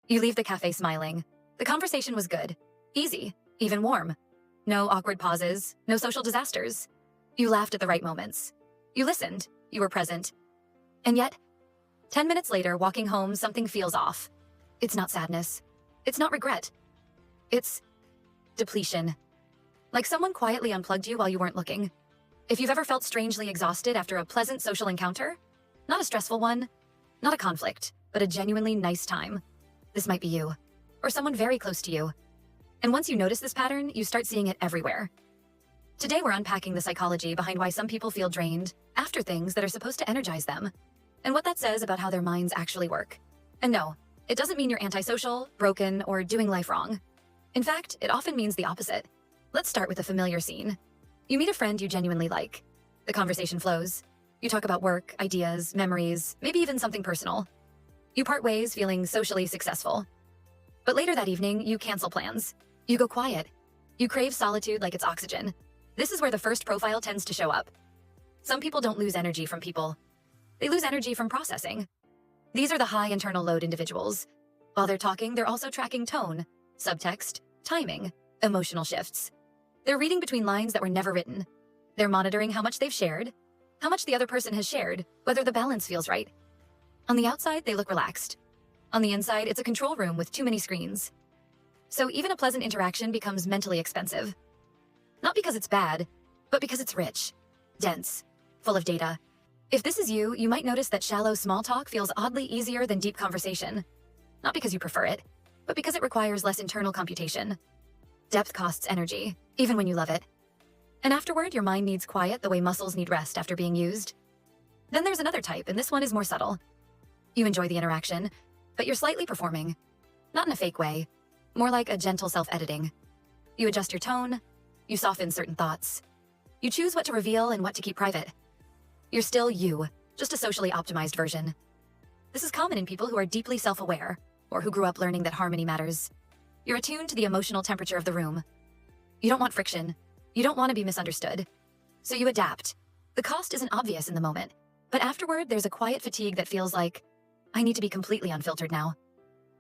You leave the cafe smiling. The conversation was good, easy, even warm. No awkward pauses, no social disasters. You laughed at the right moments. You listened, you were present. And yet, 10 minutes later, walking home, something feels off. It's not sadness. It's not regret. It's depletion. Like someone quietly unplugged you while you weren't looking. If you've ever felt strangely exhausted after a pleasant social encounter, not a stressful one, not a conflict, but a genuinely nice time, this might be you, or someone very close to you. And once you notice this pattern, you start seeing it everywhere. Today we're unpacking the psychology behind why some people feel drained after things that are supposed to energize them, and what that says about how their minds actually work. And no, it doesn't mean you're antisocial, broken, or doing life wrong. In fact, it often means the opposite. Let's start with a familiar scene. You meet a friend you genuinely like. The conversation flows. You talk about work, ideas, memories, maybe even something personal. You part ways feeling socially successful. But later that evening, you cancel plans. You go quiet. You crave solitude like it's oxygen. This is where the first profile tends to show up. Some people don't lose energy from people. They lose energy from processing. These are the high internal load individuals. While they're talking, they're also tracking tone, subtext, timing, emotional shifts. They're reading between lines that were never written. They're monitoring how much they've shared, how much the other person has shared, whether the balance feels right. On the outside, they look relaxed. On the inside, it's a control room with too many screens. So even a pleasant interaction becomes mentally expensive. Not because it's bad, but because it's rich, dense, full of data. If this is you, you might notice that shallow small talk feels oddly easier than deep conversation. Not because you prefer it, but because it requires less internal computation. Depth costs energy, even when you love it. And afterward, your mind needs quiet the way muscles need rest after being used. Then there's another type, and this one is more subtle. You enjoy the interaction, but you're slightly performing. Not in a fake way, more like a gentle self-editing. You adjust your tone, you soften certain thoughts. You choose what to reveal and what to keep private. You're still you, just a socially optimized version. This is common in people who are deeply self-aware, or who grew up learning that harmony matters. You're attuned to the emotional temperature of the room. You don't want friction. You don't want to be misunderstood. So you adapt. The cost isn't obvious in the moment, but afterward there's a quiet fatigue that feels like, I need to be completely unfiltered now.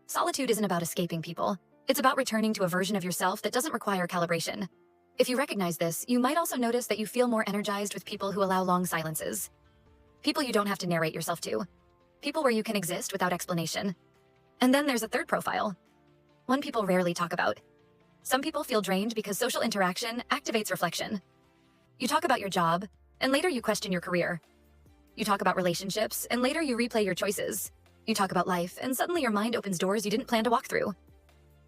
Solitude isn't about escaping people. It's about returning to a version of yourself that doesn't require calibration. If you recognize this, you might also notice that you feel more energized with people who allow long silences. People you don't have to narrate yourself to. People where you can exist without explanation. And then there's a third profile. One people rarely talk about. Some people feel drained because social interaction activates reflection. You talk about your job, and later you question your career. You talk about relationships, and later you replay your choices. You talk about life, and suddenly your mind opens doors you didn't plan to walk through.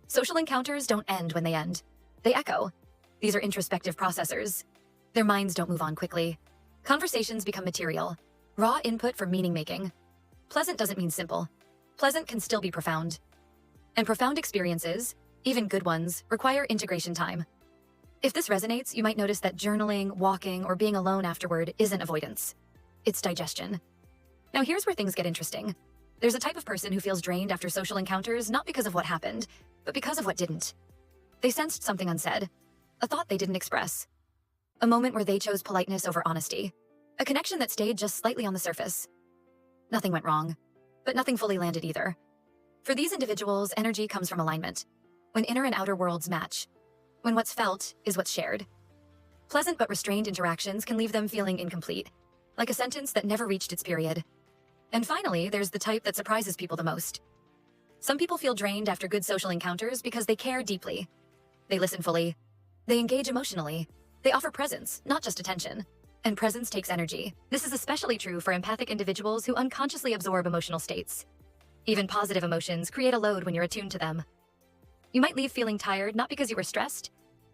Social encounters don't end when they end. They echo. These are introspective processors. Their minds don't move on quickly. Conversations become material, raw input for meaning-making. Pleasant doesn't mean simple. Pleasant can still be profound. And profound experiences, even good ones, require integration time. If this resonates, you might notice that journaling, walking, or being alone afterward isn't avoidance. It's digestion. Now here's where things get interesting. There's a type of person who feels drained after social encounters not because of what happened, but because of what didn't. They sensed something unsaid, a thought they didn't express, a moment where they chose politeness over honesty, a connection that stayed just slightly on the surface. Nothing went wrong, but nothing fully landed either. For these individuals, energy comes from alignment, when inner and outer worlds match, when what's felt is what's shared. Pleasant but restrained interactions can leave them feeling incomplete, like a sentence that never reached its period. And finally, there's the type that surprises people the most. Some people feel drained after good social encounters because they care deeply. They listen fully. They engage emotionally. They offer presence, not just attention. And presence takes energy. This is especially true for empathic individuals who unconsciously absorb emotional states. Even positive emotions create a load when you're attuned to them. You might leave feeling tired not because you were stressed,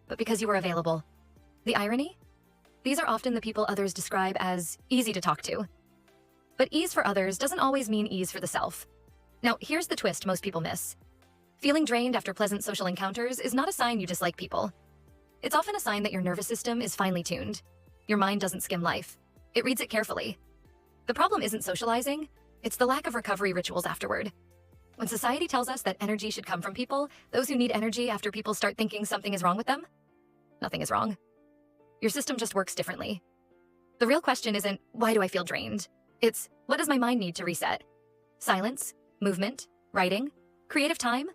but because you were available. The irony? These are often the people others describe as easy to talk to. But ease for others doesn't always mean ease for the self. Now, here's the twist most people miss. Feeling drained after pleasant social encounters is not a sign you dislike people. It's often a sign that your nervous system is finely tuned. Your mind doesn't skim life. It reads it carefully. The problem isn't socializing, it's the lack of recovery rituals afterward. When society tells us that energy should come from people, those who need energy after people start thinking something is wrong with them, nothing is wrong. Your system just works differently. The real question isn't, why do I feel drained? It's, what does my mind need to reset? Silence, movement, writing, Creative time?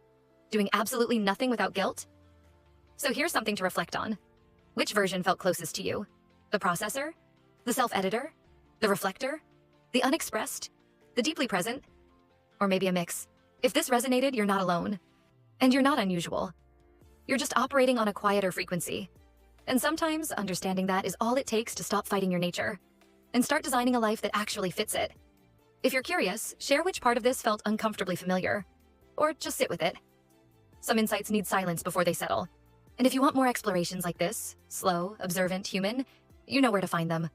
Doing absolutely nothing without guilt? So here's something to reflect on. Which version felt closest to you? The processor? The self-editor? The reflector? The unexpressed? The deeply present? Or maybe a mix? If this resonated, you're not alone. And you're not unusual. You're just operating on a quieter frequency. And sometimes understanding that is all it takes to stop fighting your nature and start designing a life that actually fits it. If you're curious, share which part of this felt uncomfortably familiar, or just sit with it. Some insights need silence before they settle. And if you want more explorations like this, slow, observant, human, you know where to find them.